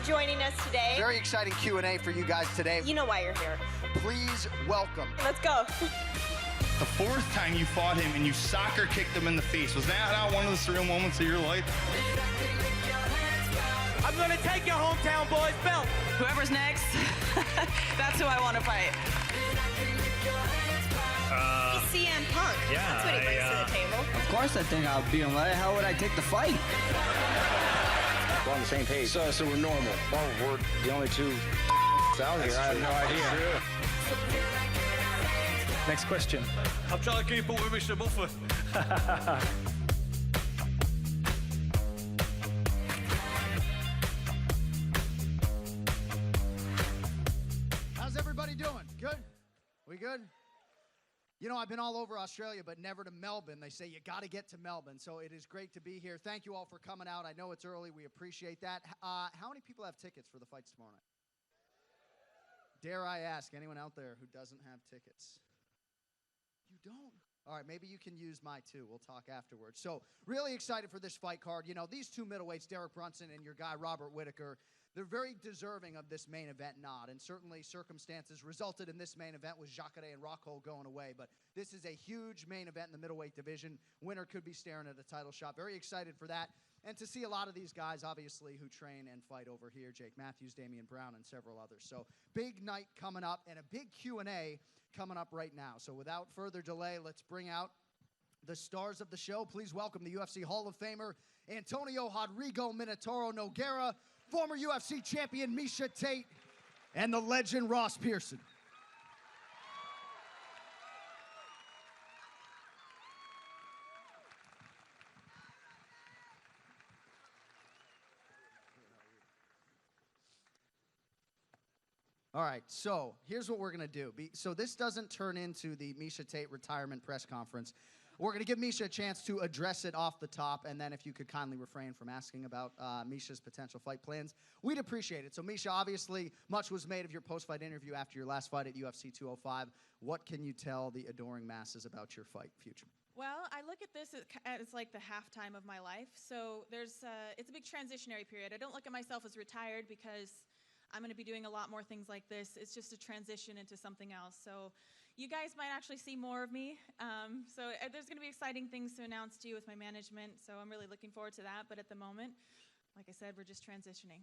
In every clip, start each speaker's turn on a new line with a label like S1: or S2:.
S1: joining us today.
S2: Very exciting Q&A for you guys today.
S1: You know why you're here.
S2: Please welcome.
S1: Let's go.
S3: The fourth time you fought him and you soccer kicked him in the face, was that not one of the surreal moments of your life?
S4: I'm gonna take your hometown boys belt.
S5: Whoever's next, that's who I want to fight.
S1: He's CM Punk.
S6: Yeah,
S1: That's what he brings to the table.
S7: Of course I think I'll beat him. Why the hell would I take the fight?
S6: We're on the same page. So we're normal. Well, we're the only two out here. I have no idea.
S8: Next question.
S4: I'm trying to keep up with Mr. Buffer.
S2: How's everybody doing? Good? We good? You know, I've been all over Australia, but never to Melbourne. They say you got to get to Melbourne, so it is great to be here. Thank you all for coming out. I know it's early. We appreciate that. How many people have tickets for the fights tomorrow night? Dare I ask anyone out there who doesn't have tickets? You don't? All right, maybe you can use my two. We'll talk afterwards. So, really excited for this fight card. You know, these two middleweights, Derek Brunson and your guy, Robert Whittaker, they're very deserving of this main event nod, and certainly circumstances resulted in this main event with Jacare and Rockhold going away, but this is a huge main event in the middleweight division. Winner could be staring at a title shot. Very excited for that, and to see a lot of these guys, obviously, who train and fight over here, Jake Matthews, Damian Brown, and several others. So big night coming up, and a big Q&A coming up right now. So without further delay, let's bring out the stars of the show. Please welcome the UFC Hall of Famer, Antonio Rodrigo Minotauro Nogueira, former UFC champion Miesha Tate, and the legend Ross Pearson. All right, so here's what we're going to do. So this doesn't turn into the Miesha Tate retirement press conference. We're going to give Miesha a chance to address it off the top, and then if you could kindly refrain from asking about Miesha's potential fight plans, we'd appreciate it. So, Miesha, obviously, much was made of your post-fight interview after your last fight at UFC 205. What can you tell the adoring masses about your fight future?
S5: Well, I look at this as like the halftime of my life. So it's a big transitionary period. I don't look at myself as retired because I'm going to be doing a lot more things like this. It's just a transition into something else. So you guys might actually see more of me. There's going to be exciting things to announce to you with my management. So I'm really looking forward to that. But at the moment, like I said, we're just transitioning.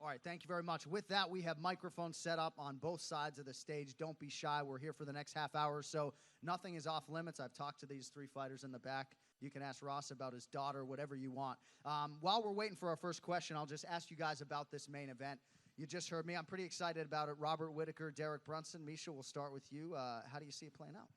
S2: All right, thank you very much. With that, we have microphones set up on both sides of the stage. Don't be shy. We're here for the next half hour, so nothing is off limits. I've talked to these three fighters in the back. You can ask Ross about his daughter, whatever you want. While we're waiting for our first question, I'll just ask you guys about this main event. You just heard me. I'm pretty excited about it. Robert Whittaker, Derek Brunson. Miesha, we'll start with you. How do you see it playing out?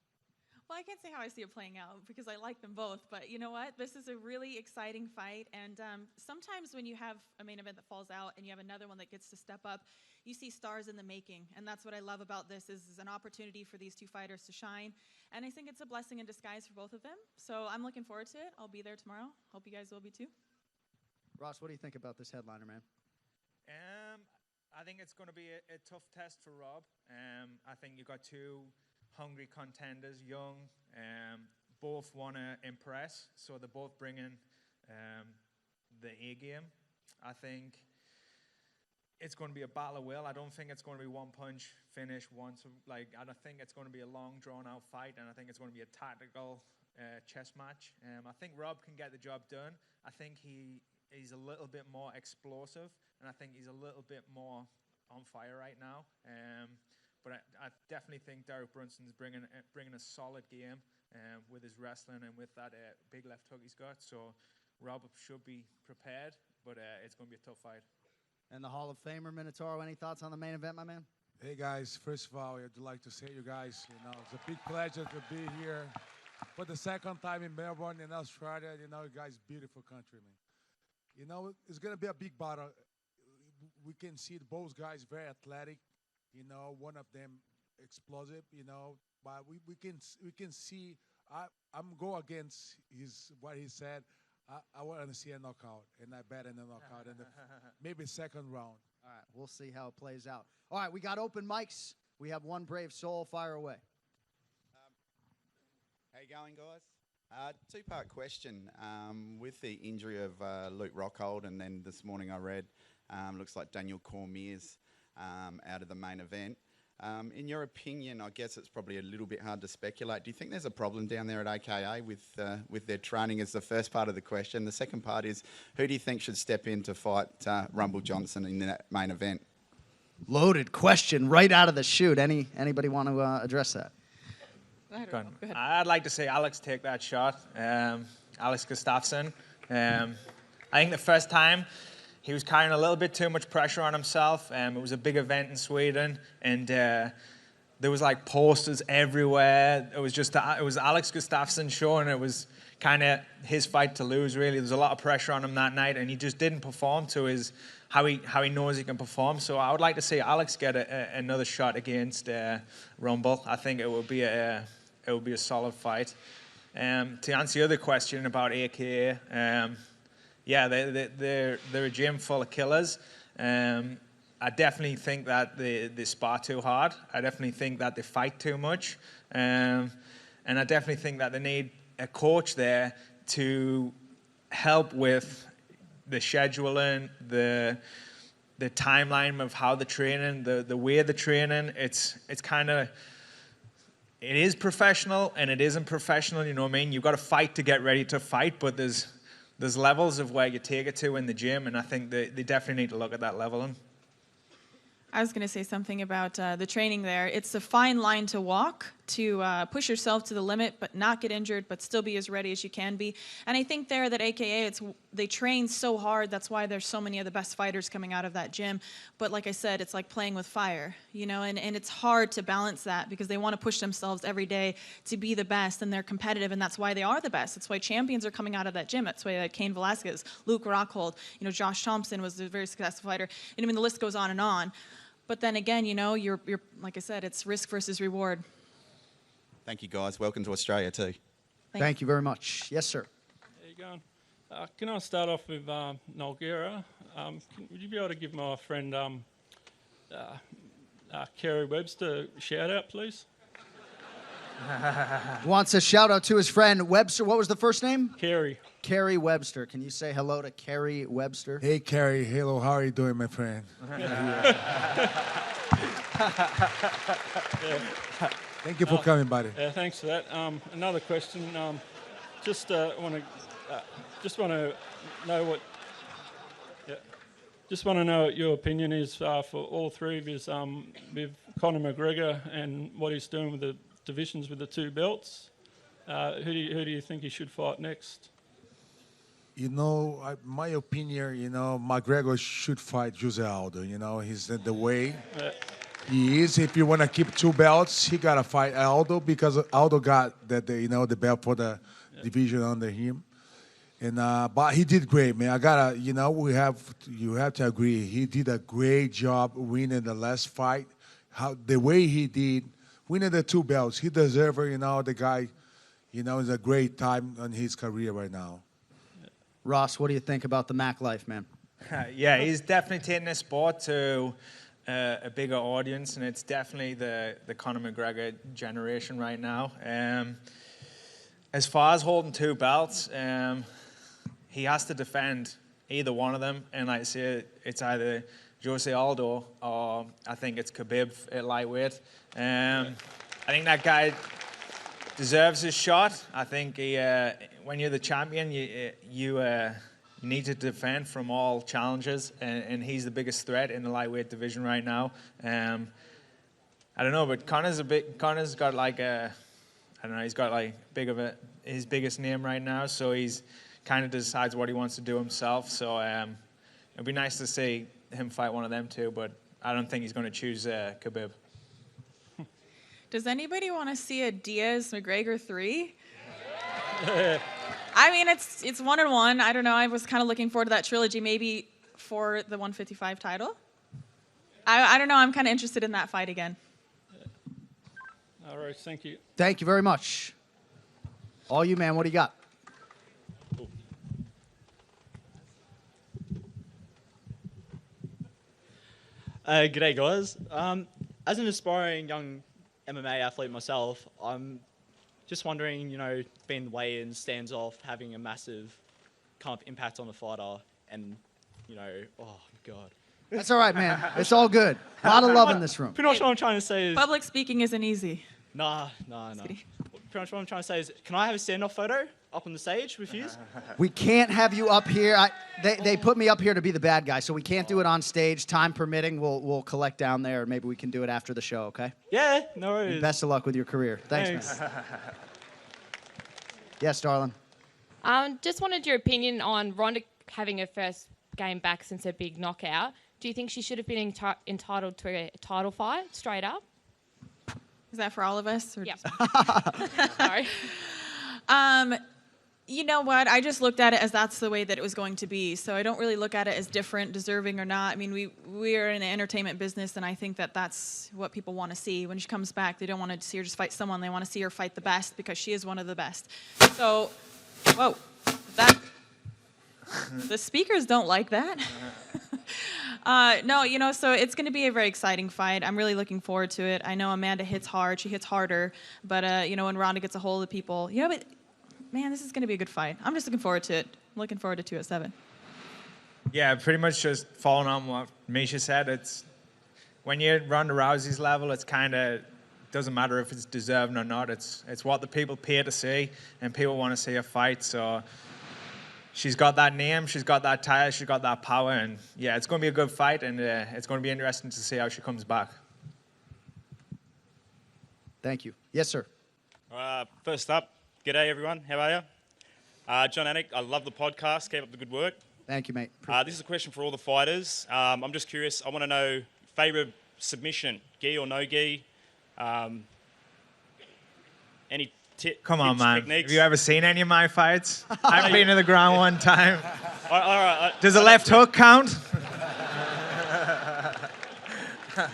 S5: Well, I can't say how I see it playing out because I like them both. But you know what? This is a really exciting fight. And sometimes when you have a main event that falls out and you have another one that gets to step up, you see stars in the making. And that's what I love about this is an opportunity for these two fighters to shine. And I think it's a blessing in disguise for both of them. So I'm looking forward to it. I'll be there tomorrow. Hope you guys will be too.
S2: Ross, what do you think about this headliner, man?
S9: I think it's going to be a tough test for Rob. I think you've got two hungry contenders, young, both want to impress, so they're both bringing the A game. I think it's going to be a battle of will. I don't think it's going to be one punch finish once. I don't think it's going to be a long, drawn-out fight, and I think it's going to be a tactical chess match. I think Rob can get the job done. I think he's a little bit more explosive, and I think he's a little bit more on fire right now. But I definitely think Derek Brunson's bringing a solid game with his wrestling and with that big left hook he's got. So Rob should be prepared, but it's going to be a tough fight.
S2: And the Hall of Famer, Minotauro, any thoughts on the main event, my man?
S10: Hey, guys. First of all, I'd like to say you guys, it's a big pleasure to be here for the second time in Melbourne, in Australia. You guys, beautiful country, man. It's going to be a big battle. We can see both guys very athletic. One of them explosive. But we can see. I'm go against what he said. I want to see a knockout, and I bet in a knockout in the maybe second round.
S2: All right, we'll see how it plays out. All right, we got open mics. We have one brave soul. Fire away.
S11: How you going, guys? Two-part question. With the injury of Luke Rockhold, and then this morning I read Looks like Daniel Cormier's out of the main event. In your opinion, I guess it's probably a little bit hard to speculate. Do you think there's a problem down there at AKA with their training? Is the first part of the question. The second part is, who do you think should step in to fight Rumble Johnson in that main event?
S2: Loaded question right out of the chute. Anybody want to address that?
S5: Go ahead.
S9: I'd like to see Alex take that shot. Alex Gustafsson. I think the first time he was carrying a little bit too much pressure on himself. It was a big event in Sweden, and there was like posters everywhere. It was Alex Gustafsson's show, and it was kind of his fight to lose. Really, there was a lot of pressure on him that night, and he just didn't perform to his how he knows he can perform. So I would like to see Alex get another shot against Rumble. I think it would be a solid fight. To answer the other question about AKA, yeah, they're a gym full of killers. I definitely think that they spar too hard. I definitely think that they fight too much. And I definitely think that they need a coach there to help with the scheduling, the timeline of how they're training, the way they're training. It's kind of, it is professional and it isn't professional, you know what I mean? You've got to fight to get ready to fight, but there's levels of where you take it to in the gym, and I think they definitely need to look at that leveling.
S5: I was going to say something about the training there. It's a fine line to walk, to push yourself to the limit, but not get injured, but still be as ready as you can be. And I think there that AKA, they train so hard. That's why there's so many of the best fighters coming out of that gym. But like I said, it's like playing with fire, you know, and it's hard to balance that because they want to push themselves every day to be the best, and they're competitive, and that's why they are the best. That's why champions are coming out of that gym. That's why Cain Velasquez, Luke Rockhold, you know, Josh Thompson was a very successful fighter. And I mean, the list goes on and on. But then again, you know, you're like I said, it's risk versus reward.
S11: Thank you, guys. Welcome to Australia too.
S2: Thank you very much. Yes, sir.
S8: There you go. Can I start off with Nogueira? Would you be able to give my friend Kerry Webster a shout out, please?
S2: Wants a shout out to his friend Webster. What was the first name?
S8: Kerry.
S2: Kerry Webster. Can you say hello to Kerry Webster?
S10: Hey, Kerry. Hello. How are you doing, my friend? Thank you for coming, buddy.
S8: Yeah, thanks for that. Another question. Just want to know what. Yeah, just want to know what your opinion is for all three of his with Conor McGregor and what he's doing with the divisions with the two belts. Who do you think he should fight next?
S10: You know, my opinion, you know, McGregor should fight Jose Aldo. You know, he's the way he is. If you want to keep two belts, he got to fight Aldo because Aldo got the belt for the division under him. And but he did great, man. You have to agree. He did a great job winning the last fight. The way he did, winning the two belts, he deserves it. You know, the guy, you know, is a great time in his career right now.
S2: Ross, what do you think about the Mac life, man?
S9: Yeah, he's definitely taking the sport to a bigger audience, and it's definitely the Conor McGregor generation right now. As far as holding two belts, he has to defend either one of them, and like I say, it's either Jose Aldo or I think it's Khabib at lightweight. I think that guy deserves his shot. I think when you're the champion, you need to defend from all challenges, and he's the biggest threat in the lightweight division right now. I don't know, but Conor's got like he's got like his biggest name right now, so he's kind of decides what he wants to do himself. So it'd be nice to see him fight one of them too, but I don't think he's going to choose Khabib.
S5: Does anybody want to see a Diaz-McGregor 3? I mean, it's 1-1. I don't know. I was kind of looking forward to that trilogy, maybe for the 155 title. I don't know. I'm kind of interested in that fight again.
S8: All right, thank you.
S2: Thank you very much. All you, man. What do you got?
S12: G'day, guys. As an aspiring young MMA athlete myself, I'm just wondering, you know, being the weigh-in stands off, having a massive kind of impact on the fighter, and, you know, oh, God.
S2: That's all right, man. It's all good. A lot of love in this room.
S12: Pretty much what I'm trying to say is...
S5: Public speaking isn't easy.
S12: Nah. Pretty much what I'm trying to say is, can I have a stand-off photo up on the stage with you?
S2: We can't have you up here. They put me up here to be the bad guy, so we can't do it on stage. Time permitting, we'll collect down there. Maybe we can do it after the show, okay?
S12: Yeah, no worries.
S2: And best of luck with your career. Thanks. Man. Yes, darling.
S13: Just wanted your opinion on Ronda having her first game back since her big knockout. Do you think she should have been entitled to a title fight straight up?
S5: Is that for all of us? Or
S13: yep.
S5: Sorry. You know what? I just looked at it as that's the way that it was going to be. So I don't really look at it as different, deserving or not. I mean, we are in the entertainment business, and I think that that's what people want to see. When she comes back, they don't want to see her just fight someone. They want to see her fight the best because she is one of the best. So, whoa, the speakers don't like that. No, you know, so it's going to be a very exciting fight. I'm really looking forward to it. I know Amanda hits hard. She hits harder. But, you know, when Ronda gets a hold of people, you know, but, man, this is going to be a good fight. I'm just looking forward to it. I'm looking forward to 2 at 7.
S9: Yeah, pretty much just following on what Miesha said. It's when you're Ronda Rousey's level, it's kind of doesn't matter if it's deserved or not. It's what the people pay to see, and people want to see a fight. So she's got that name, she's got that title, she's got that power, and yeah, it's going to be a good fight, and it's going to be interesting to see how she comes back.
S2: Thank you. Yes, sir.
S14: First up, g'day everyone. How are you? John Anik, I love the podcast. Keep up the good work.
S2: Thank you, mate.
S14: This is a question for all the fighters. I'm just curious. I want to know favourite submission, gi or no gi. Any
S9: Come on,
S14: tips,
S9: man.
S14: techniques?
S9: Have you ever seen any of my fights? I've been to the ground one time.
S14: All right.
S9: Does a left hook count?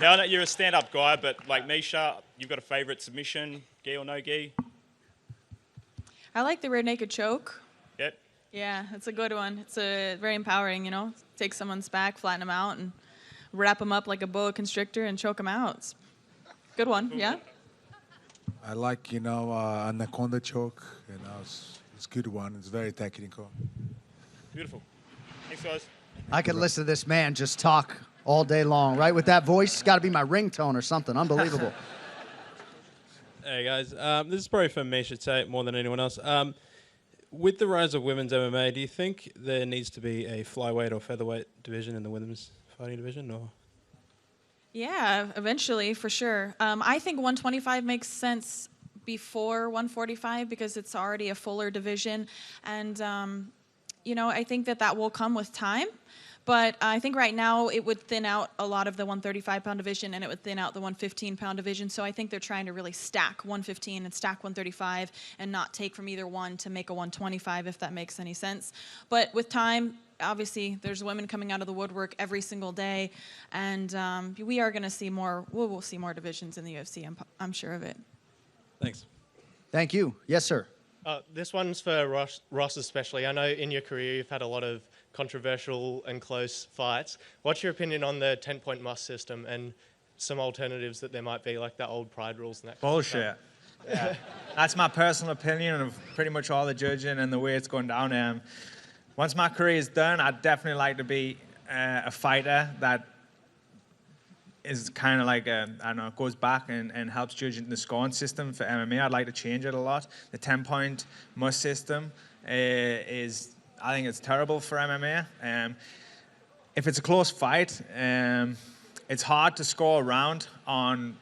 S14: Now, I know you're a stand-up guy, but like Miesha, you've got a favourite submission, gi or no gi?
S5: I like the rear naked choke.
S14: Yep.
S5: Yeah, it's a good one. It's very empowering, you know. Take someone's back, flatten them out, and wrap them up like a boa constrictor and choke them out. It's a good one, yeah?
S10: I like, you know, anaconda choke. You know, it's a good one. It's very technical.
S14: Beautiful. Thanks, guys.
S2: I could listen to this man just talk all day long, right? With that voice, it's got to be my ringtone or something. Unbelievable.
S15: Hey, guys. This is probably for Miesha Tate more than anyone else. With the rise of women's MMA, do you think there needs to be a flyweight or featherweight division in the women's fighting division, or...?
S5: Yeah, eventually, for sure. I think 125 makes sense before 145 because it's already a fuller division. And, you know, I think that will come with time. But I think right now it would thin out a lot of the 135-pound division, and it would thin out the 115-pound division. So I think they're trying to really stack 115 and stack 135 and not take from either one to make a 125, if that makes any sense. But with time, obviously, there's women coming out of the woodwork every single day, and we are going to see more. We'll see more divisions in the UFC. I'm sure of it.
S15: Thanks.
S2: Thank you. Yes, sir.
S16: This one's for Ross especially. I know in your career you've had a lot of controversial and close fights. What's your opinion on the 10-point must system and some alternatives that there might be, like the old pride rules and that kind of
S9: Bullshit. Yeah. That's my personal opinion of pretty much all the judging and the way it's going down. Once my career is done, I'd definitely like to be a fighter that is kind of like, I don't know, goes back and helps judge in the scoring system for MMA. I'd like to change it a lot. The 10-point must system is, I think it's terrible for MMA. If it's a close fight, it's hard to score a round on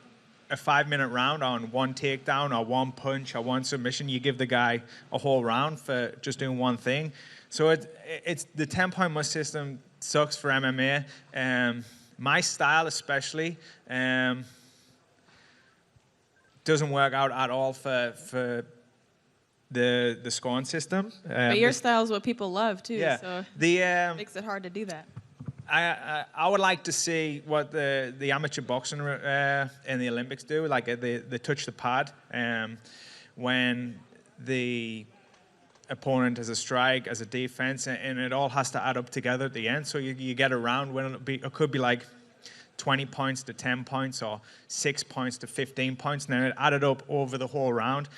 S9: a 5-minute round on one takedown or one punch or one submission. You give the guy a whole round for just doing one thing. So it's the 10-point must system sucks for MMA. My style especially doesn't work out at all for the scoring system.
S5: But your style is what people love too,
S9: yeah.
S5: so
S9: it
S5: makes it hard to do that.
S9: I would like to see what the amateur boxing in the Olympics do, like they touch the pad when the opponent as a strike, as a defense, and it all has to add up together at the end. So you get a round when it could be like 20 points to 10 points or 6 points to 15 points, and then it added up over the whole round,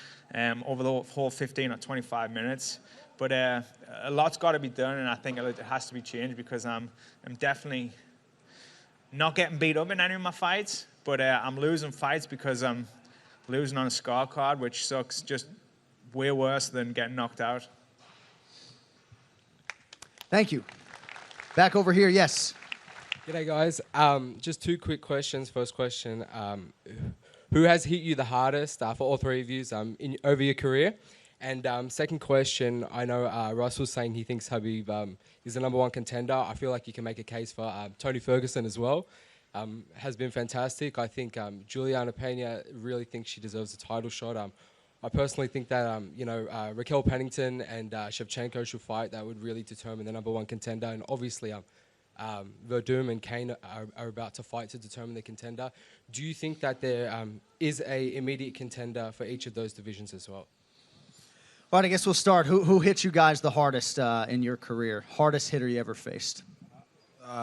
S9: over the whole 15 or 25 minutes. But a lot's got to be done, and I think it has to be changed because I'm definitely not getting beat up in any of my fights, but I'm losing fights because I'm losing on a scorecard, which sucks just way worse than getting knocked out.
S2: Thank you. Back over here, yes.
S17: G'day, guys. Just two quick questions. First question, who has hit you the hardest for all three of you over your career? And second question, I know Russell's saying he thinks Habib is the #1 contender. I feel like you can make a case for Tony Ferguson as well. Has been fantastic. I think Juliana Pena really thinks she deserves a title shot. I personally think that Raquel Pennington and Shevchenko should fight. That would really determine the #1 contender. And obviously, Verdum and Kane are about to fight to determine the contender. Do you think that there is a immediate contender for each of those divisions as well?
S2: All right, I guess we'll start. Who hit you guys the hardest in your career? Hardest hitter you ever faced?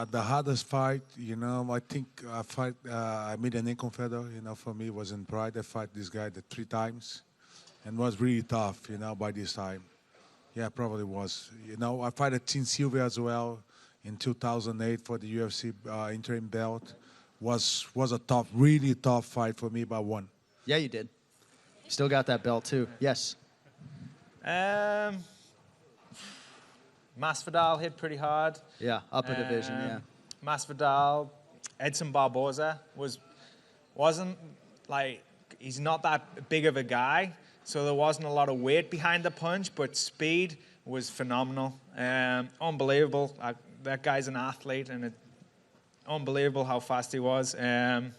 S10: The hardest fight, I think I made an inconfedo, for me was in Pride. I fought this guy 3 times and was really tough, by this time. Yeah, probably was. I fought at Team Sylvia as well in 2008 for the UFC interim belt. Was a tough, really tough fight for me, but I won.
S2: Yeah, you did. Still got that belt too. Yes.
S9: Masvidal hit pretty hard.
S2: Yeah, upper division, yeah.
S9: Masvidal, Edson Barboza wasn't like, he's not that big of a guy, so there wasn't a lot of weight behind the punch, but speed was phenomenal. Unbelievable. That guy's an athlete, and unbelievable how fast he was. I'd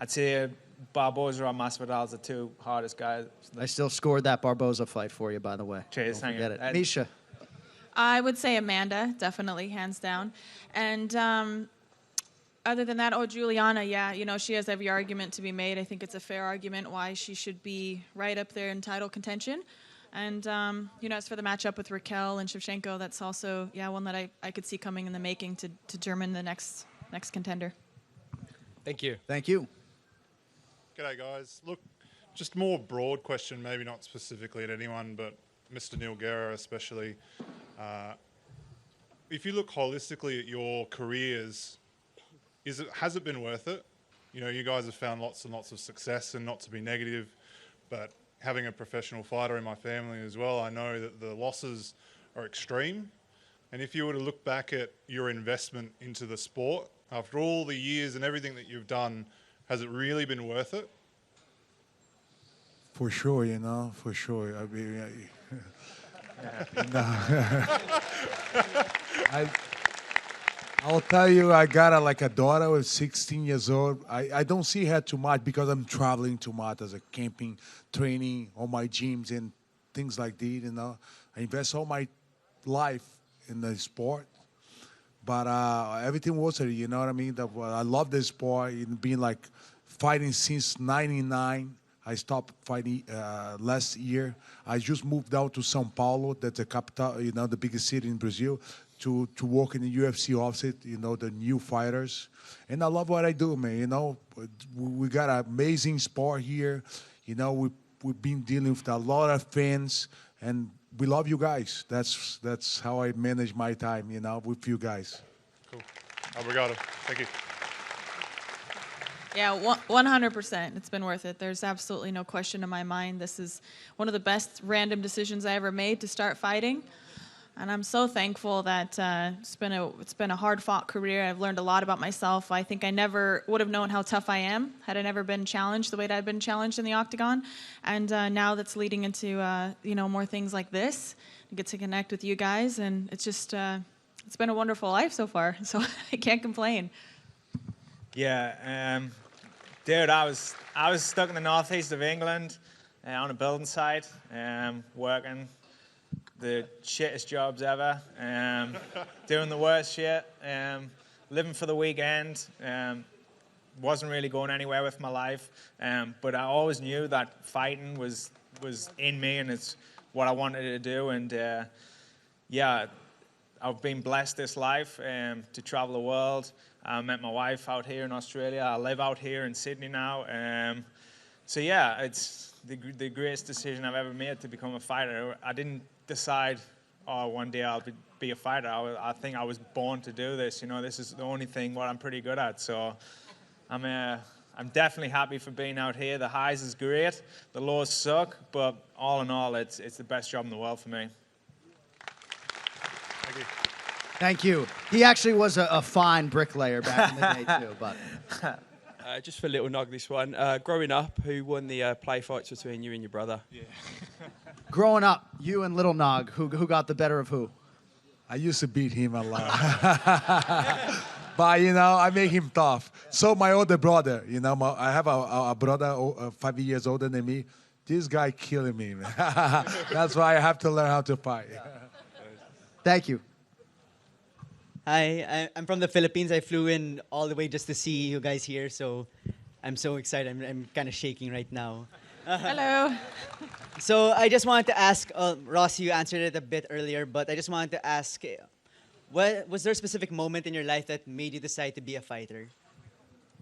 S9: say Barboza or Masvidal's the 2 hardest guys.
S2: I still scored that Barboza fight for you, by the way.
S9: Cheers,
S2: Don't
S9: thank you.
S2: forget it. Miesha.
S5: I would say Amanda, definitely, hands down. And other than that, Juliana, yeah, she has every argument to be made. I think it's a fair argument why she should be right up there in title contention. And, as for the matchup with Raquel and Shevchenko, that's also, one that I could see coming in the making to determine the next contender.
S17: Thank you.
S2: Thank you.
S18: G'day, guys. Look, just more broad question, maybe not specifically at anyone, but Mr. Nogueira especially. If you look holistically at your careers, has it been worth it? You guys have found lots and lots of success, and not to be negative, but having a professional fighter in my family as well, I know that the losses are extreme. And if you were to look back at your investment into the sport, after all the years and everything that you've done, has it really been worth it?
S10: For sure, for sure. I mean, I'll tell you, I got a daughter who's 16 years old. I don't see her too much because I'm traveling too much as a camping, training, all my gyms and things like that, I invest all my life in the sport. But everything was it, you know what I mean? I love this sport, being fighting since '99. I stopped fighting last year. I just moved down to São Paulo, that's the capital, the biggest city in Brazil, to work in the UFC office, the new fighters. And I love what I do, man, We got an amazing sport here. We've been dealing with a lot of fans, and we love you guys. That's how I manage my time, with you guys.
S18: Cool. Obrigado. Thank you.
S5: Yeah, 100%. It's been worth it. There's absolutely no question in my mind. This is one of the best random decisions I ever made to start fighting. And I'm so thankful that it's been a hard-fought career. I've learned a lot about myself. I think I never would have known how tough I am had I never been challenged the way that I've been challenged in the octagon. And now that's leading into more things like this. I get to connect with you guys, and it's just it's been a wonderful life so far. So I can't complain.
S9: Yeah, dude, I was stuck in the northeast of England on a building site, working the shittest jobs ever, doing the worst shit, living for the weekend. Wasn't really going anywhere with my life, but I always knew that fighting was in me, and it's what I wanted to do. And yeah, I've been blessed this life to travel the world. I met my wife out here in Australia. I live out here in Sydney now. So yeah, it's the greatest decision I've ever made to become a fighter. I didn't decide oh, one day I'll be a fighter. I think I was born to do this. You know, this is the only thing what I'm pretty good at. So I'm definitely happy for being out here. The highs is great, the lows suck, but all in all, it's the best job in the world for me.
S18: Thank you.
S2: Thank you. He actually was a fine bricklayer back in the day, too. But
S19: just for little Nog, this one. Growing up, who won the play fights between you and your brother? Yeah.
S2: growing up, you and Little Nog, who got the better of who?
S10: I used to beat him a lot. But, you know, I make him tough. So my older brother, you know, I have a brother 5 years older than me. This guy killing me, man. That's why I have to learn how to fight.
S2: Thank you.
S20: Hi, I'm from the Philippines. I flew in all the way just to see you guys here, so I'm so excited. I'm kind of shaking right now.
S5: Hello.
S20: So I just wanted to ask, Ross, you answered it a bit earlier, but I just wanted to ask, was there a specific moment in your life that made you decide to be a fighter?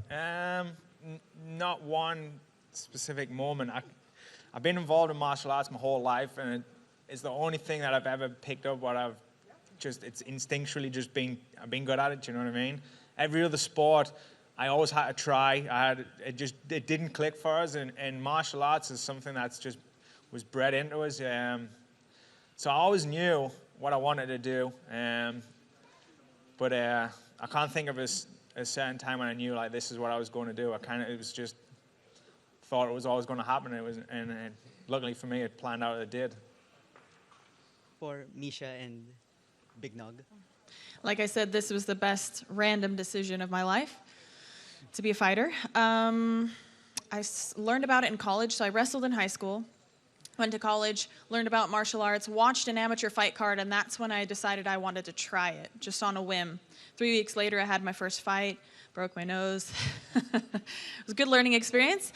S9: Not one specific moment. I've been involved in martial arts my whole life, and it's the only thing that I've ever picked up what it's instinctually just I've been good at it, you know what I mean? Every other sport, I always had to try. It didn't click for us, and martial arts is something that's just was bred into us. So I always knew what I wanted to do, but I can't think of a certain time when I knew like this is what I was going to do. It was just thought it was always going to happen. And luckily for me, it planned out. It did.
S20: For Miesha and Big Nog.
S5: Like I said, this was the best random decision of my life, to be a fighter. I learned about it in college, so I wrestled in high school, went to college, learned about martial arts, watched an amateur fight card, and that's when I decided I wanted to try it, just on a whim. 3 weeks later, I had my first fight, broke my nose. It was a good learning experience.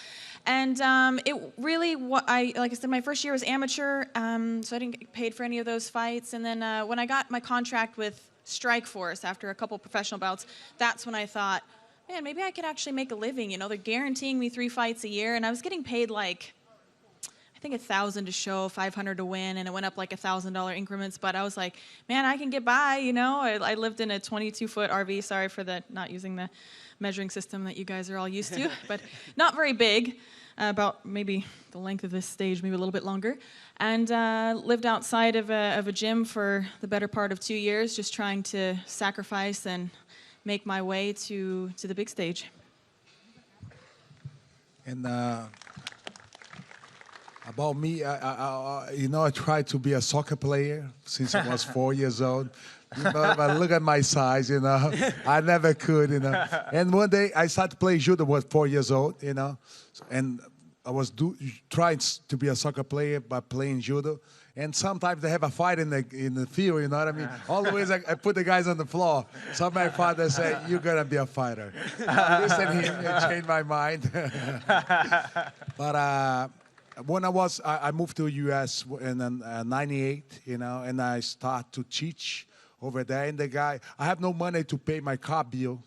S5: And it really, like I said, my first year was amateur, so I didn't get paid for any of those fights. And then when I got my contract with Strikeforce after a couple professional bouts, that's when I thought, man, maybe I could actually make a living. You know, they're guaranteeing me 3 fights a year, and I was getting paid like, I think $1,000 to show, $500 to win, and it went up like $1,000 increments. But I was like, man, I can get by. You know, I lived in a 22-foot RV. Sorry for not using the measuring system that you guys are all used to, but not very big. About maybe the length of this stage, maybe a little bit longer, and lived outside of a gym for the better part of 2 years, just trying to sacrifice and make my way to the big stage.
S10: And about me, I tried to be a soccer player since I was 4 years old. You know, but look at my size, you know. I never could, you know. And one day I started to play judo, was 4 years old, you know. And I was trying to be a soccer player by playing judo. And sometimes they have a fight in the field, you know what I mean? Always I put the guys on the floor. So my father said, you're going to be a fighter. Listen to him, it changed my mind. But when I moved to U.S. in 98, you know, and I started to teach over there. And I have no money to pay my car bill.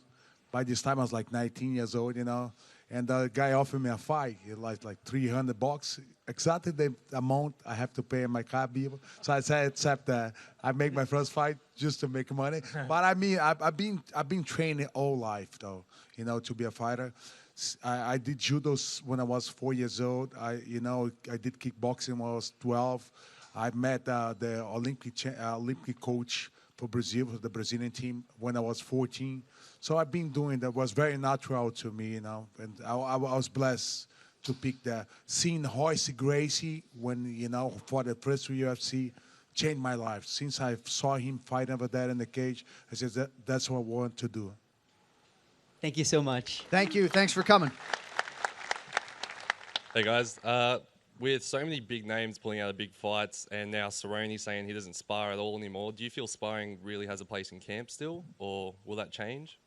S10: By this time, I was like 19 years old, you know. And the guy offered me a fight. It was like $300, exactly the amount I have to pay my car bill. So I said, except that I make my first fight just to make money. But I mean, I've been training all life, though, you know, to be a fighter. I did judo when I was 4 years old. I did kickboxing when I was 12. I met the Olympic coach for Brazil, for the Brazilian team, when I was 14. So I've been doing that. Was very natural to me, you know. And I was blessed to pick that. Seeing Royce Gracie when, you know, for the first UFC changed my life. Since I saw him fight over there in the cage, I said, that's what I want to do.
S20: Thank you so much.
S2: Thank you. Thanks for coming.
S21: Hey, guys. With so many big names pulling out of big fights and now Cerrone saying he doesn't spar at all anymore, do you feel sparring really has a place in camp still, or will that change?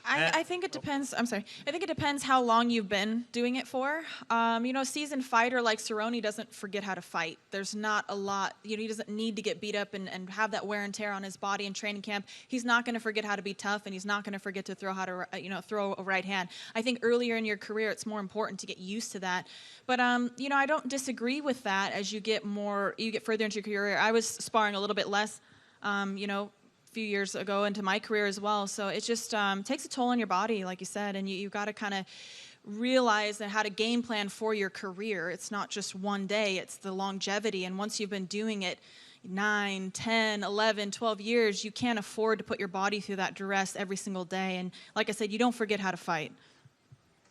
S5: I think it depends. I'm sorry. I think it depends how long you've been doing it for. A seasoned fighter like Cerrone doesn't forget how to fight. There's not a lot. He doesn't need to get beat up and have that wear and tear on his body in training camp. He's not going to forget how to be tough, and he's not going to forget to throw a right hand. I think earlier in your career, it's more important to get used to that. But I don't disagree with that. As you get further into your career, I was sparring a little bit less. Few years ago into my career as well. So it just takes a toll on your body, like you said, and you've got to kind of realize that how to game plan for your career. It's not just one day, it's the longevity. And once you've been doing it 9, 10, 11, 12 years, you can't afford to put your body through that duress every single day. And like I said, you don't forget how to fight.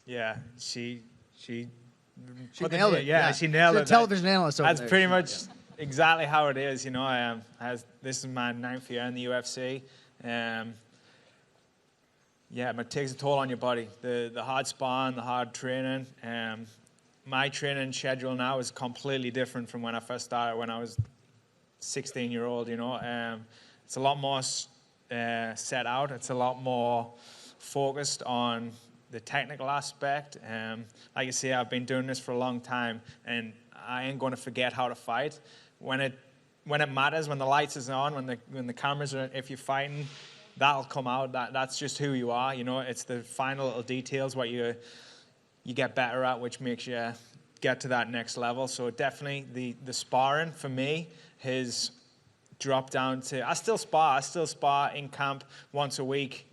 S9: Yeah, she
S2: nailed it.
S9: Yeah, she nailed it.
S2: She's a television analyst over
S9: That's
S2: there.
S9: pretty much exactly how it is. This is my 9th year in the UFC. But it takes a toll on your body. The hard sparring, the hard training. My training schedule now is completely different from when I first started when I was 16-year-old. It's a lot more set out. It's a lot more focused on the technical aspect. Like you say, I've been doing this for a long time, and I ain't going to forget how to fight. When it matters, when the lights is on, when the cameras are, if you're fighting, that'll come out. That's just who you are. It's the final little details what you get better at, which makes you get to that next level. So definitely the sparring for me has dropped down to. I still spar in camp once a week.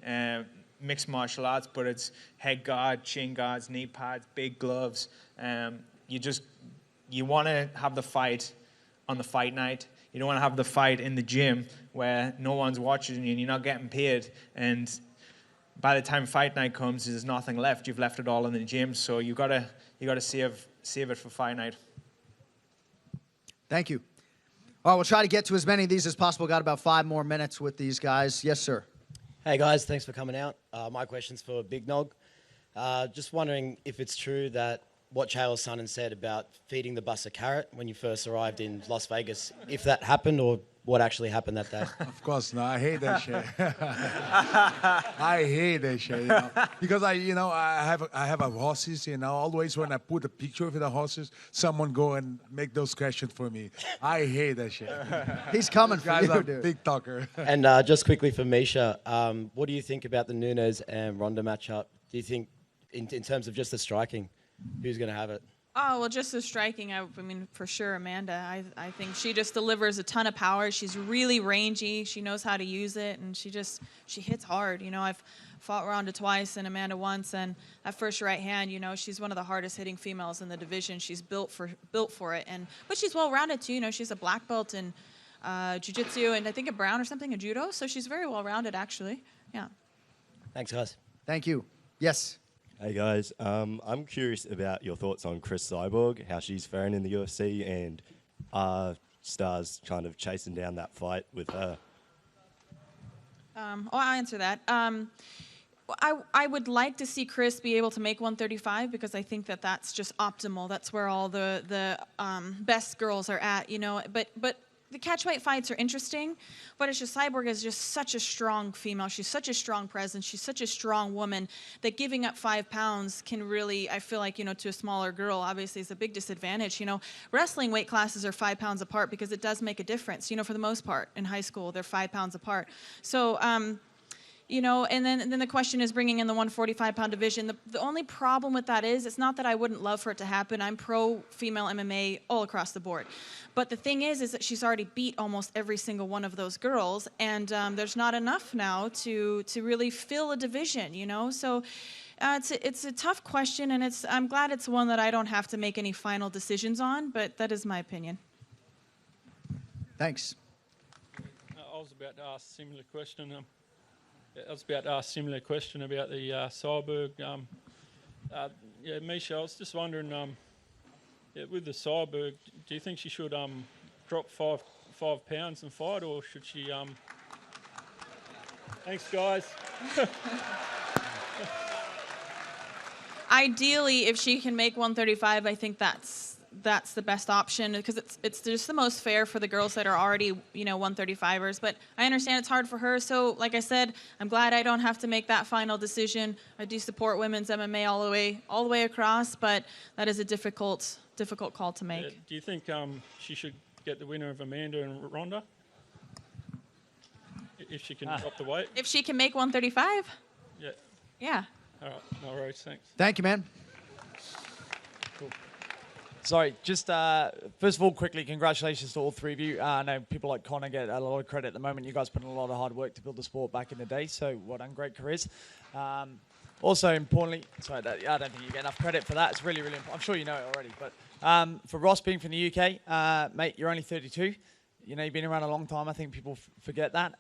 S9: Mixed martial arts, but it's head guard, shin guards, knee pads, big gloves. You want to have the fight on the fight night. You don't want to have the fight in the gym where no one's watching you and you're not getting paid. And by the time fight night comes, there's nothing left. You've left it all in the gym. So you gotta save it for fight night.
S2: Thank you. All right, we'll try to get to as many of these as possible. Got about 5 more minutes with these guys. Yes, sir.
S3: Hey guys, thanks for coming out. My question's for Big Nog. Just wondering if it's true that what Chael Sonnen said about feeding the bus a carrot when you first arrived in Las Vegas, if that happened or what actually happened that day.
S10: Of course not. I hate that shit. I hate that shit. Because I have a horses. Always when I put a picture of the horses, someone go and make those questions for me. I hate that shit.
S2: He's coming for
S10: guys
S2: you,
S10: are
S2: dude.
S10: big talker.
S3: And just quickly for Miesha, what do you think about the Nunes and Ronda matchup? Do you think, in terms of just the striking, who's going to have it?
S5: Oh, well, just the striking, I mean, for sure, Amanda. I think she just delivers a ton of power. She's really rangy. She knows how to use it, and she hits hard. I've fought Ronda twice and Amanda once, and that first right hand, she's one of the hardest hitting females in the division. She's built for it, but she's well-rounded too. She's a black belt in jiu-jitsu and I think a brown or something in judo, so she's very well-rounded actually. Yeah.
S3: Thanks, guys.
S2: Thank you. Yes.
S22: Hey guys, I'm curious about your thoughts on Chris Cyborg, how she's faring in the UFC, and Stars kind of chasing down that fight with her.
S5: I'll answer that. I would like to see Chris be able to make 135 because I think that's just optimal. That's where all the best girls are at, But the catchweight fights are interesting, but it's just Cyborg is just such a strong female. She's such a strong presence. She's such a strong woman that giving up 5 pounds can really, I feel like, to a smaller girl, obviously is a big disadvantage. Wrestling weight classes are 5 pounds apart because it does make a difference. For the most part, in high school, they're 5 pounds apart. So, and then the question is bringing in the 145-pound division. The only problem with that is it's not that I wouldn't love for it to happen. I'm pro-female MMA all across the board. But the thing is that she's already beat almost every single one of those girls, and there's not enough now to really fill a division, So it's a tough question, and I'm glad it's one that I don't have to make any final decisions on, but that is my opinion.
S2: Thanks.
S8: I was about to ask a similar question. About the Cyborg. Miesha, I was just wondering, with the Cyborg, do you think she should drop 5 pounds and fight, or should she? Thanks, guys.
S5: Ideally, if she can make 135, I think that's that's the best option because it's just the most fair for the girls that are already 135ers. But I understand it's hard for her. So like I said, I'm glad I don't have to make that final decision. I do support women's MMA all the way across, but that is a difficult call to make.
S8: Do you think she should get the winner of Amanda and Ronda? If she can drop the weight?
S5: If she can make 135?
S8: Yeah.
S5: Yeah.
S8: All right. No worries. Thanks.
S2: Thank you, man.
S1: Sorry, just first of all, quickly, congratulations to all three of you. I know people like Connor get a lot of credit at the moment. You guys put in a lot of hard work to build the sport back in the day, so well done, great careers. Also, importantly, sorry, I don't think you get enough credit for that. It's really, really important. I'm sure you know it already, but for Ross being from the UK, mate, you're only 32. You know, you've been around a long time. I think people forget that.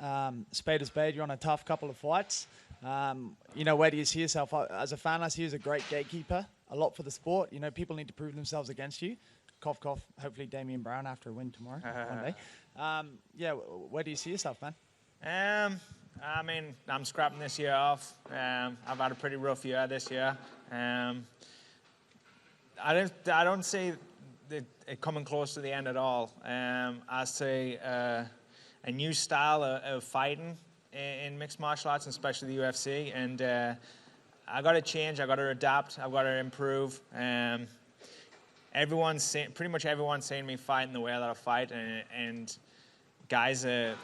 S1: Spade is spade. You're on a tough couple of fights. You know, where do you see yourself? As a fan, I see you as a great gatekeeper, a lot for the sport. You know, people need to prove themselves against you. Cough, cough. Hopefully Damian Brown after a win tomorrow, one day. Yeah, where do you see yourself, man?
S9: I mean, I'm scrapping this year off. I've had a pretty rough year this year. I don't see it coming close to the end at all. I see a new style of fighting in mixed martial arts, and especially the UFC. And I got to change. I got to adapt. I've got to improve. Pretty much everyone's seen me fighting the way that I fight, and guys are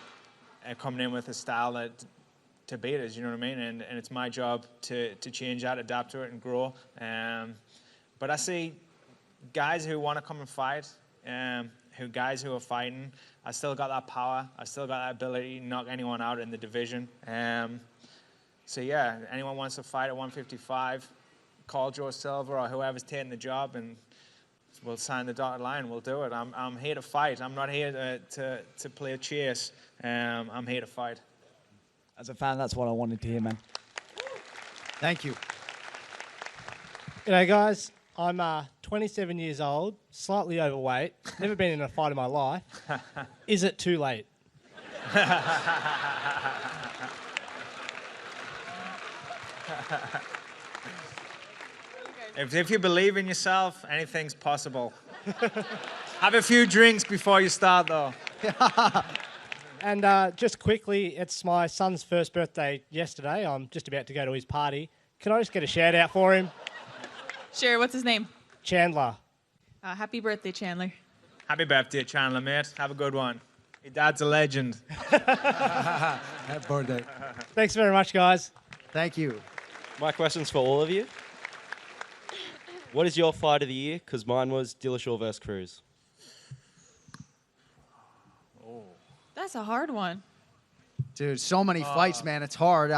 S9: coming in with a style to beat us. You know what I mean? And it's my job to change that, adapt to it, and grow. But I see guys who want to come and fight, guys who are fighting. I still got that power. I still got that ability to knock anyone out in the division. So yeah, anyone wants to fight at 155, call Joe Silva or whoever's taking the job, and we'll sign the dotted line. We'll do it. I'm here to fight. I'm not here to play a chase. I'm here to fight.
S1: As a fan, that's what I wanted to hear, man.
S2: Thank you.
S7: G'day, guys. I'm 27 years old, slightly overweight, never been in a fight in my life. Is it too late?
S9: If you believe in yourself, anything's possible. Have a few drinks before you start, though.
S7: And just quickly, it's my son's first birthday yesterday. I'm just about to go to his party. Can I just get a shout out for him?
S5: Sure, what's his name?
S7: Chandler.
S5: Happy birthday, Chandler.
S9: Happy birthday, Chandler, mate. Have a good one. Your dad's a legend.
S10: Happy birthday.
S7: Thanks very much, guys.
S2: Thank you.
S23: My question's for all of you. What is your fight of the year? Because mine was Dillashaw versus Cruz.
S5: That's a hard one.
S2: Dude, so many fights, man. It's hard.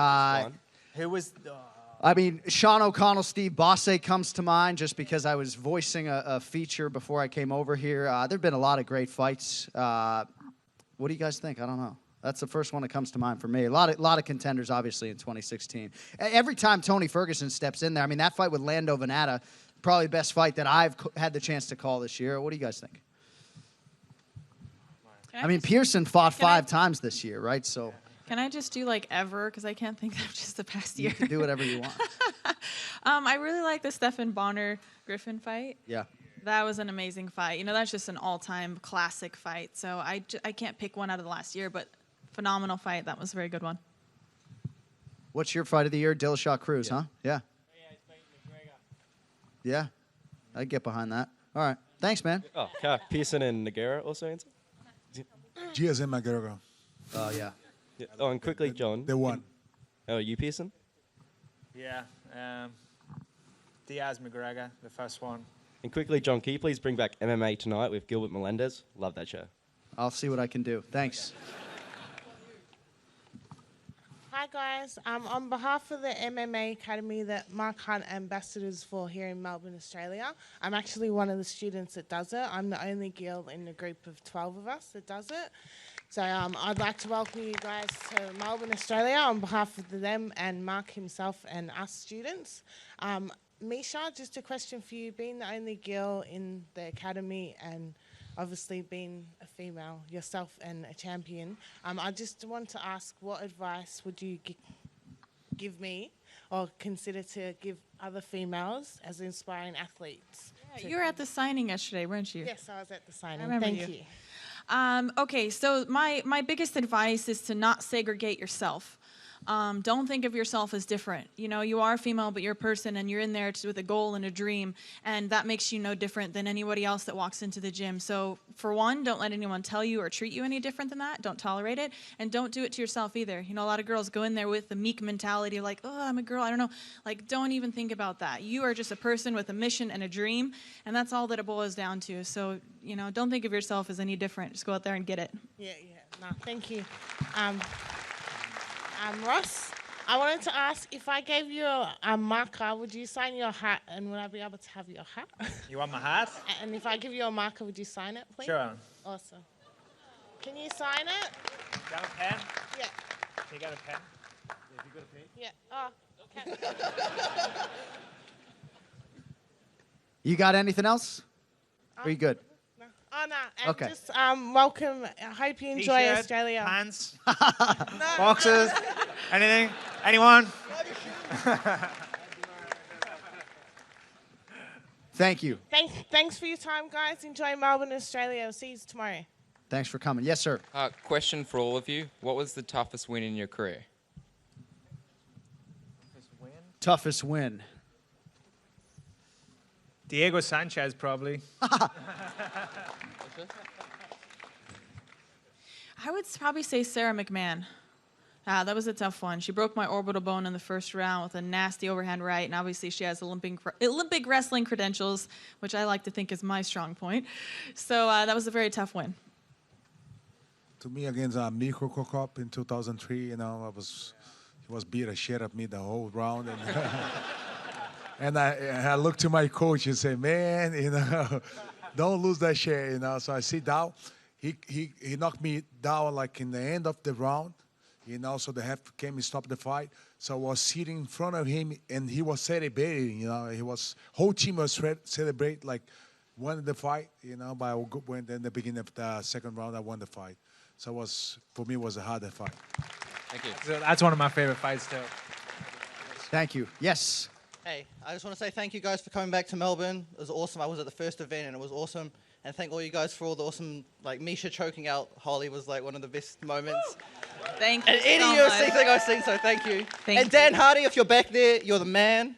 S9: Who was...
S2: I mean, Sean O'Connell, Steve Bosse comes to mind just because I was voicing a feature before I came over here. There have been a lot of great fights. What do you guys think? I don't know. That's the first one that comes to mind for me. A lot of contenders, obviously, in 2016. Every time Tony Ferguson steps in there, I mean, that fight with Lando Venata, probably the best fight that I've had the chance to call this year. What do you guys think? I mean, Pearson fought 5 times this year, right? So...
S5: Can I just do like ever? Because I can't think of just the past year.
S2: You can do whatever you want.
S5: I really like the Stephan Bonner-Griffin fight.
S2: Yeah.
S5: That was an amazing fight. You know, that's just an all-time classic fight. So I can't pick one out of the last year, but phenomenal fight. That was a very good one.
S2: What's your fight of the year? Dillashaw Cruz, huh? Yeah. Yeah. I'd get behind that. All right. Thanks, man.
S23: Oh, okay. Pearson and Nogueira also answer?
S10: Diaz and McGregor.
S2: Oh, yeah.
S23: Yeah. Oh, and quickly, John.
S10: They won.
S23: Oh, you Pearson?
S9: Yeah. Diaz McGregor, the first one.
S23: And quickly, John, can you please bring back MMA Tonight with Gilbert Melendez? Love that show.
S2: I'll see what I can do. Thanks.
S24: Hi guys, on behalf of the MMA Academy that Mark Hunt ambassadors for here in Melbourne, Australia, I'm actually one of the students that does it. I'm the only girl in the group of 12 of us that does it. So I'd like to welcome you guys to Melbourne, Australia on behalf of them and Mark himself and us students. Miesha, just a question for you. Being the only girl in the academy and obviously being a female yourself and a champion, I just want to ask, what advice would you give me or consider to give other females as inspiring athletes?
S5: You were at the signing yesterday, weren't you?
S24: Yes, I was at the signing.
S5: I remember
S24: Thank
S5: you.
S24: you.
S5: Okay, so my biggest advice is to not segregate yourself. Don't think of yourself as different. You know, you are female, but you're a person, and you're in there with a goal and a dream, and that makes you no different than anybody else that walks into the gym. So, for one, don't let anyone tell you or treat you any different than that. Don't tolerate it, and don't do it to yourself either. You know, a lot of girls go in there with the meek mentality, like, oh, I'm a girl, I don't know. Like, don't even think about that. You are just a person with a mission and a dream, and that's all that it boils down to. So, you know, don't think of yourself as any different. Just go out there and get it.
S24: Yeah. No, thank you. Ross, I wanted to ask, if I gave you a marker, would you sign your hat, and would I be able to have your hat?
S9: You want my hat?
S24: And if I give you a marker, would you sign it, please?
S9: Sure.
S24: Awesome. Can you sign it?
S9: Got a pen?
S24: Yeah.
S9: You got a pen? Have you got a pen?
S24: Yeah. Oh, okay.
S2: You got anything else? Are you good?
S24: Oh, no. And
S2: Okay.
S24: just welcome. I hope you enjoy
S9: T-shirt,
S24: Australia.
S9: Pants, boxes, anything? Anyone?
S2: Thank you.
S24: Thanks for your time, guys. Enjoy Melbourne, Australia. I'll see you tomorrow.
S2: Thanks for coming. Yes, sir.
S4: Question for all of you. What was the toughest win in your career?
S2: Toughest win.
S9: Diego Sanchez, probably.
S5: I would probably say Sarah McMahon. That was a tough one. She broke my orbital bone in the first round with a nasty overhand right, and obviously she has Olympic wrestling credentials, which I like to think is my strong point. So that was a very tough win.
S10: To me, against Mikko Kokop in 2003, you know, he was beat a shit of me the whole round, and I looked to my coach and say, man, you know, don't lose that shit, you know. So I sit down. He knocked me down like in the end of the round, you know. So the ref came and stopped the fight. So I was sitting in front of him, and he was celebrating, you know. Whole team was celebrate like won the fight, you know. But when in the beginning of the second round, I won the fight. So for me, it was a harder fight.
S4: Thank you.
S9: So that's one of my favorite fights too.
S2: Thank you. Yes.
S6: Hey, I just want to say thank you guys for coming back to Melbourne. It was awesome. I was at the first event and it was awesome. And thank all you guys for all the awesome, like Miesha choking out Holly was like one of the best moments.
S5: Thank you.
S6: And any
S5: so
S6: UFC
S5: much.
S6: thing I've seen, so thank you.
S5: Thank
S6: and Dan
S5: you.
S6: Hardy, if you're back there, you're the man.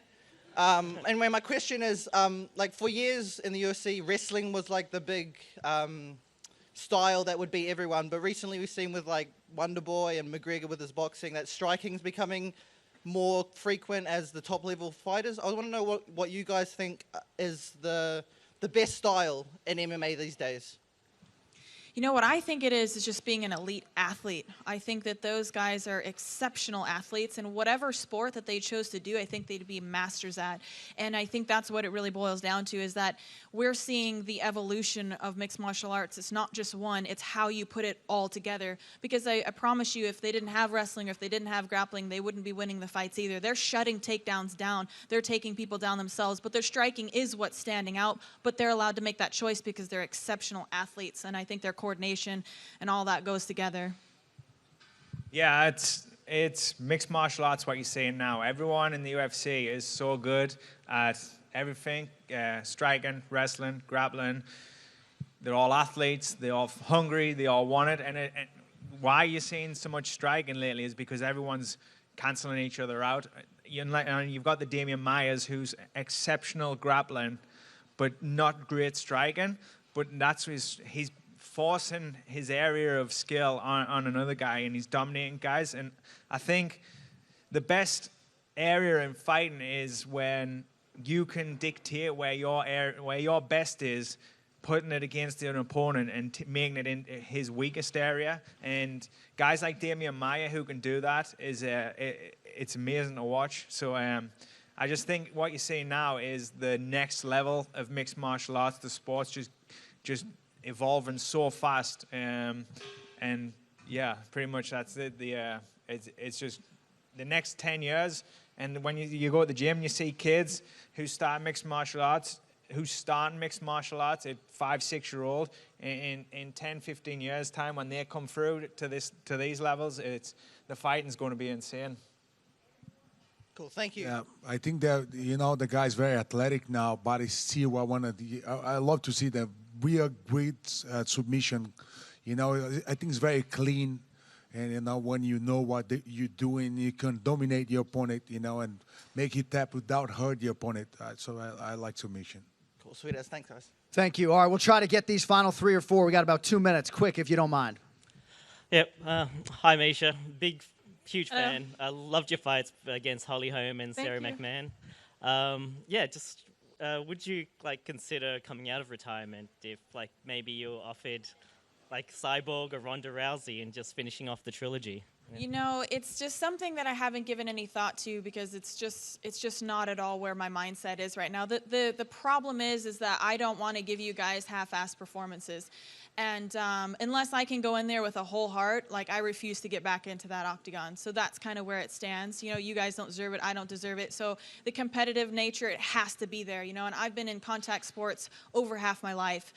S6: Anyway, my question is, like for years in the UFC, wrestling was like the big style that would beat everyone. But recently we've seen with like Wonder Boy and McGregor with his boxing that striking's becoming more frequent as the top level fighters. I want to know what you guys think is the best style in MMA these days.
S5: You know what I think it is just being an elite athlete. I think that those guys are exceptional athletes, and whatever sport that they chose to do, I think they'd be masters at. And I think that's what it really boils down to, is that we're seeing the evolution of mixed martial arts. It's not just one, it's how you put it all together. Because I promise you, if they didn't have wrestling or if they didn't have grappling, they wouldn't be winning the fights either. They're shutting takedowns down. They're taking people down themselves, but their striking is what's standing out. But they're allowed to make that choice because they're exceptional athletes, and I think their coordination and all that goes together.
S9: Yeah, it's mixed martial arts, what you're seeing now. Everyone in the UFC is so good at everything, striking, wrestling, grappling. They're all athletes, they're all hungry, they all want it. And why you're seeing so much striking lately is because everyone's cancelling each other out. You've got the Damian Myers, who's exceptional grappling, but not great striking. But that's he's forcing his area of skill on another guy, and he's dominating guys. And I think the best area in fighting is when you can dictate where your best is, putting it against an opponent and making it in his weakest area. And guys like Damian Maia who can do that it's amazing to watch. So I just think what you're seeing now is the next level of mixed martial arts. The sport's just evolving so fast, and yeah, pretty much that's it. It's just the next 10 years, and when you go to the gym, you see kids who start mixed martial arts, at 5-6-year-old. In 10-15 years time, when they come through to these levels, the fighting's going to be insane.
S6: Cool, thank you.
S10: Yeah, I think that the guy's very athletic now, but it's still one of the. I love to see the real great submission. I think it's very clean, and when you know what you're doing, you can dominate your opponent, and make it tap without hurt your opponent. So I like submission.
S6: Cool, sweet as. Thanks, guys.
S2: Thank you. All right, we'll try to get these final 3 or 4. We got about 2 minutes. Quick, if you don't mind.
S11: Yep. Hi, Miesha. Huge fan. I loved your fights against Holly Holm and
S5: Thank
S11: Sarah
S5: you.
S11: McMahon. Would you consider coming out of retirement if maybe you were offered Cyborg or Ronda Rousey and just finishing off the trilogy?
S5: It's just something that I haven't given any thought to because it's just not at all where my mindset is right now. The problem is that I don't want to give you guys half-assed performances. And unless I can go in there with a whole heart, I refuse to get back into that octagon. So that's kind of where it stands. You guys don't deserve it. I don't deserve it. So the competitive nature, it has to be there, and I've been in contact sports over half my life.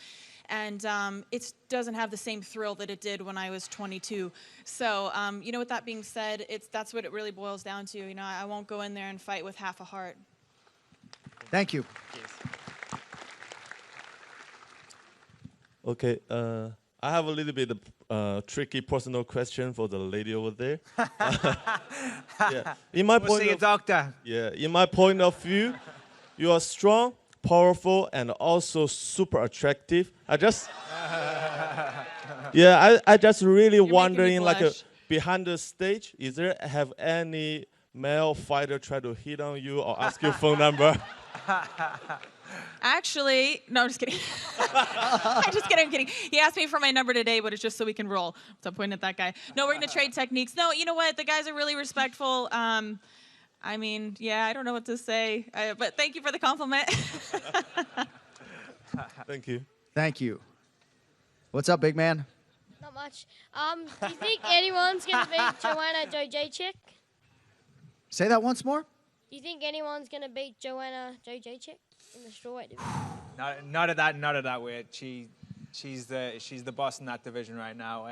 S5: And it doesn't have the same thrill that it did when I was 22. So, with that being said, that's what it really boils down to. I won't go in there and fight with half a heart.
S2: Thank you.
S22: Okay, I have a little bit of tricky personal question for the lady over there. Yeah. In my
S9: We'll see a doctor.
S22: Yeah, in my point of view, you are strong, powerful, and also super attractive. I just really wondering, behind the stage, is there have any male fighter try to hit on you or ask your phone number?
S5: Actually, no, I'm just kidding. I'm kidding. He asked me for my number today, but it's just so we can roll. So I'm pointing at that guy. No, we're going to trade techniques. No, you know what? The guys are really respectful. I don't know what to say, but thank you for the compliment.
S22: Thank you.
S2: Thank you. What's up, big man?
S12: Not much. Do you think anyone's going to beat Joanna Jojacek?
S2: Say that once more.
S12: Do you think anyone's going to beat Joanna Jojacek in the strawweight division?
S9: Not at that weight. She's the boss in that division right now.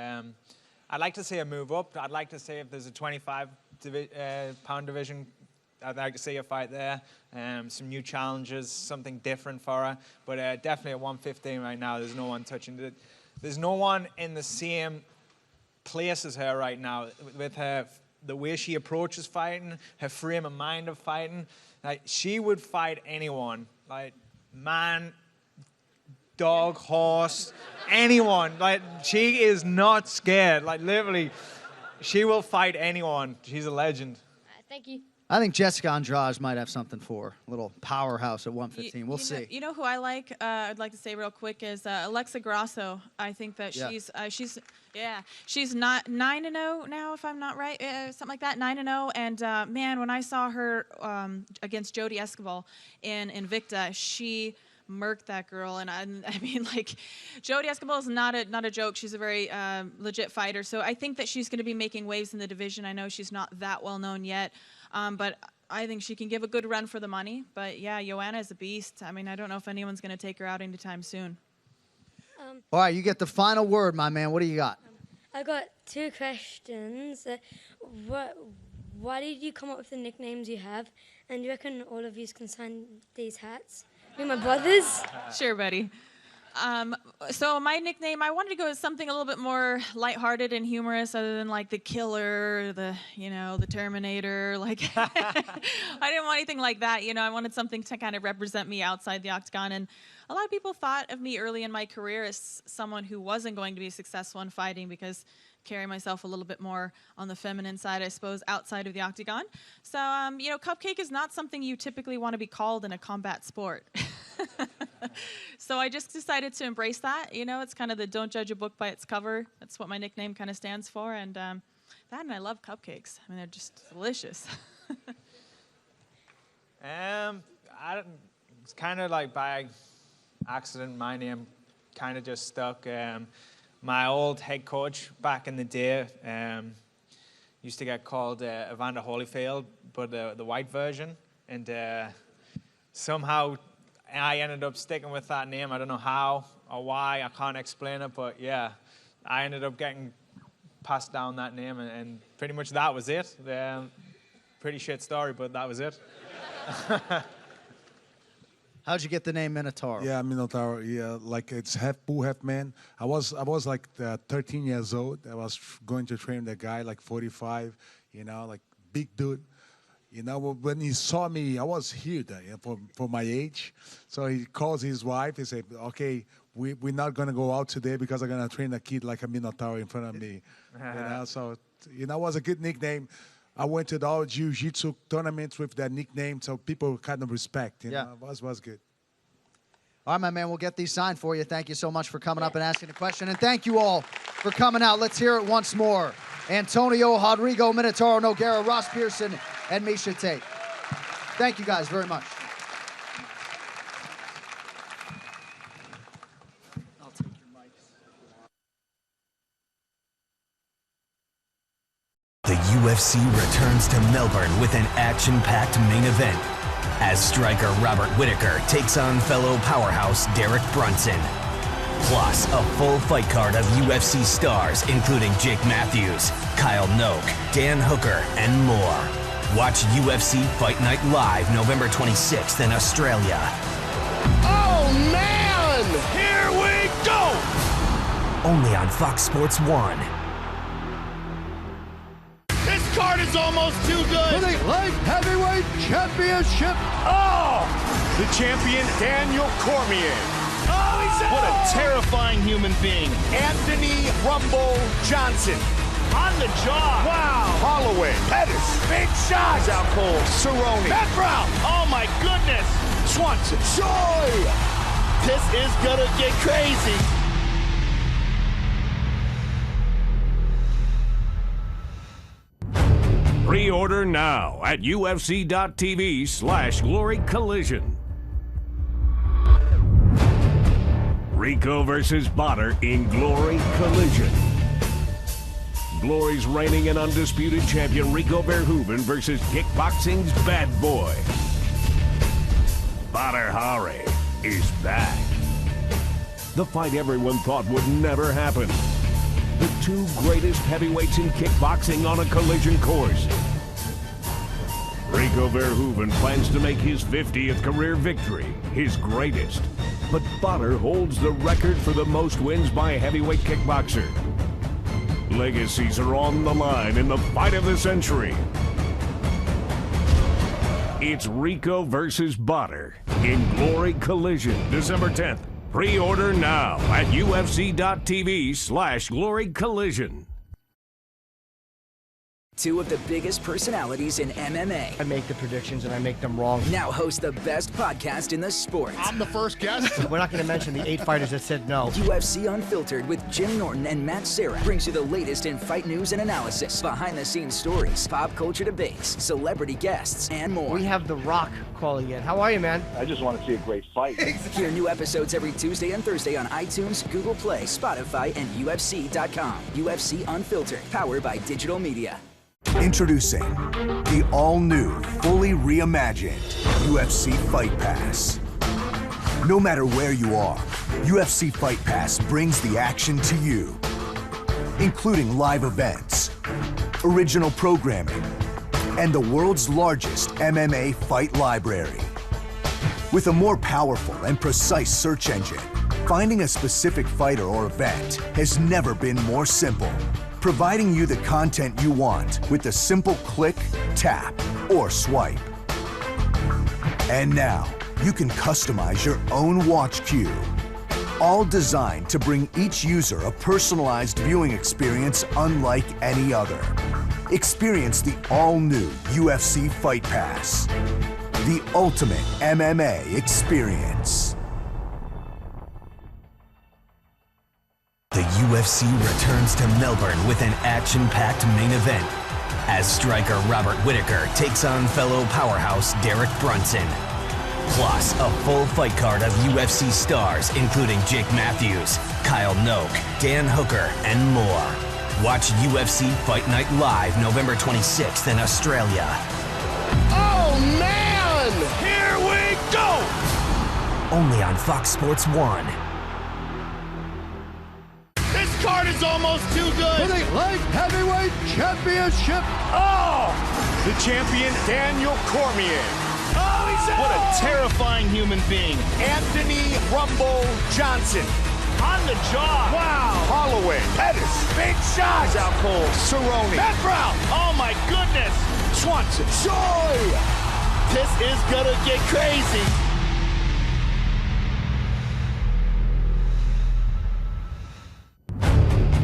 S9: I'd like to see her move up. I'd like to see if there's a 25-pound division. I'd like to see her fight there. Some new challenges, something different for her. But definitely at 115 right now, there's no one touching it. There's no one in the same place as her right now with her. The way she approaches fighting, her frame of mind of fighting, she would fight anyone, man, dog, horse, anyone. She is not scared. Literally, she will fight anyone. She's a legend.
S12: Thank you.
S2: I think Jessica Andrade might have something for her. A little powerhouse at 115. We'll see.
S5: You know who I like? I'd like to say real quick is Alexa Grasso. I think that she's not 9-0 now, if I'm not right, something like that, 9-0. And man, when I saw her against Jodie Escobar in Invicta, she murked that girl. And I mean, Jodie Escobar is not a joke. She's a very legit fighter. So I think that she's going to be making waves in the division. I know she's not that well known yet. But I think she can give a good run for the money. But yeah, Joanna is a beast. I mean, I don't know if anyone's going to take her out anytime soon.
S2: All right, you get the final word, my man. What do you got?
S12: I got 2 questions. Why did you come up with the nicknames you have? And do you reckon all of you can sign these hats? We're my brothers.
S5: Sure, buddy. So my nickname, I wanted to go with something a little bit more lighthearted and humorous, other than the Killer, the Terminator. I didn't want anything like that. I wanted something to kind of represent me outside the octagon. And a lot of people thought of me early in my career as someone who wasn't going to be successful in fighting because I carry myself a little bit more on the feminine side, I suppose, outside of the octagon. So, Cupcake is not something you typically want to be called in a combat sport. So I just decided to embrace that. It's kind of the don't judge a book by its cover. That's what my nickname kind of stands for. And and I love cupcakes. I mean, they're just delicious.
S9: It's kind of by accident, my name kind of just stuck. My old head coach back in the day used to get called Evander Holyfield, but the white version. And somehow I ended up sticking with that name. I don't know how or why. I can't explain it, but yeah, I ended up getting passed down that name, and pretty much that was it. pretty shit story, but that was it.
S2: How'd you get the name Minotaur?
S10: Yeah, Minotaur. Yeah, like it's half bull, half man. I was like 13 years old. I was going to train the guy, like 45. Like big dude. When he saw me, I was huge for my age. So he calls his wife. He said, "Okay, we're not gonna go out today because I'm gonna train a kid like a Minotaur in front of me." So it was a good nickname. I went to all jiu-jitsu tournaments with that nickname, so people kind of respect. It was good.
S2: All right, my man, we'll get these signed for you. Thank you so much for coming up and asking a question. And thank you all for coming out. Let's hear it once more. Antonio, Rodrigo, Minotauro, Nogueira, Ross Pearson, and Miesha Tate. Thank you guys very much.
S13: The UFC returns to Melbourne with an action-packed main event as striker Robert Whittaker takes on fellow powerhouse Derek Brunson. Plus, a full fight card of UFC stars including Jake Matthews, Kyle Noak, Dan Hooker, and more. Watch UFC Fight Night live November 26th in Australia.
S14: Oh, man! Here we go!
S13: Only on Fox Sports 1.
S14: This card is almost too good.
S15: For the light heavyweight championship.
S14: Oh! The champion, Daniel Cormier. Oh, he's out! What a terrifying human being. Anthony Rumble Johnson. On the jaw. Wow. Holloway. Pettis. Big shots. He's out cold. Cerrone. Matt Brown. Oh, my goodness. Swanson. Joy. This is going to get crazy.
S16: Pre-order now at UFC.tv/Glory Collision. Rico versus Botter in Glory Collision. Glory's reigning and undisputed champion Rico Verhoeven versus kickboxing's bad boy. Badr Hari is back. The fight everyone thought would never happen. The two greatest heavyweights in kickboxing on a collision course. Rico Verhoeven plans to make his 50th career victory, his greatest. But Badr holds the record for the most wins by a heavyweight kickboxer. Legacies are on the line in the fight of the century. It's Rico versus Badr in Glory Collision, December 10th. Pre-order now at UFC.tv/Glory Collision.
S25: Two of the biggest personalities in MMA.
S7: I make the predictions and I make them wrong.
S25: Now host the best podcast in the sport.
S15: I'm the first guest.
S7: We're not going to mention the 8 fighters that said no.
S25: UFC Unfiltered with Jim Norton and Matt Serra brings you the latest in fight news and analysis, behind-the-scenes stories, pop culture debates, celebrity guests, and more.
S7: We have The Rock calling in. How are you, man?
S26: I just want to see a great fight.
S25: Hear new episodes every Tuesday and Thursday on iTunes, Google Play, Spotify, and UFC.com. UFC Unfiltered, powered by Digital Media.
S27: Introducing the all-new, fully reimagined UFC Fight Pass. No matter where you are, UFC Fight Pass brings the action to you, including live events, original programming, and the world's largest MMA fight library. With a more powerful and precise search engine, finding a specific fighter or event has never been more simple. Providing you the content you want with a simple click, tap, or swipe. And now, you can customize your own watch queue. All designed to bring each user a personalized viewing experience unlike any other. Experience the all-new UFC Fight Pass. The ultimate MMA experience.
S13: The UFC returns to Melbourne with an action-packed main event as striker Robert Whittaker takes on fellow powerhouse Derek Brunson. Plus, a full fight card of UFC stars including Jake Matthews, Kyle Noak, Dan Hooker, and more. Watch UFC Fight Night live November 26th in Australia.
S14: Oh, man! Here we go!
S13: Only on Fox Sports 1.
S14: This card is almost too good.
S15: For the light heavyweight championship.
S14: Oh! the champion Daniel Cormier.
S15: Oh, he's out!
S14: What a terrifying human being. Anthony Rumble Johnson. On the jaw. Wow. Holloway. Pettis. Big shots. Out cold. Cerrone. Matt Brown. Oh, my goodness. Swanson. Joy. This is going to get crazy.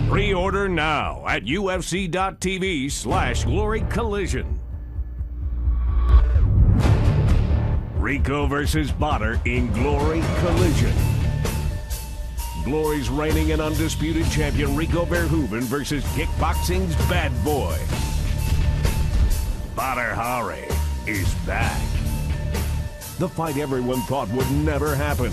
S16: Pre-order now at UFC.tv/Glory Collision. Rico versus Botter in Glory Collision. Glory's reigning and undisputed champion Rico Verhoeven versus kickboxing's bad boy. Badr Hari is back. The fight everyone thought would never happen.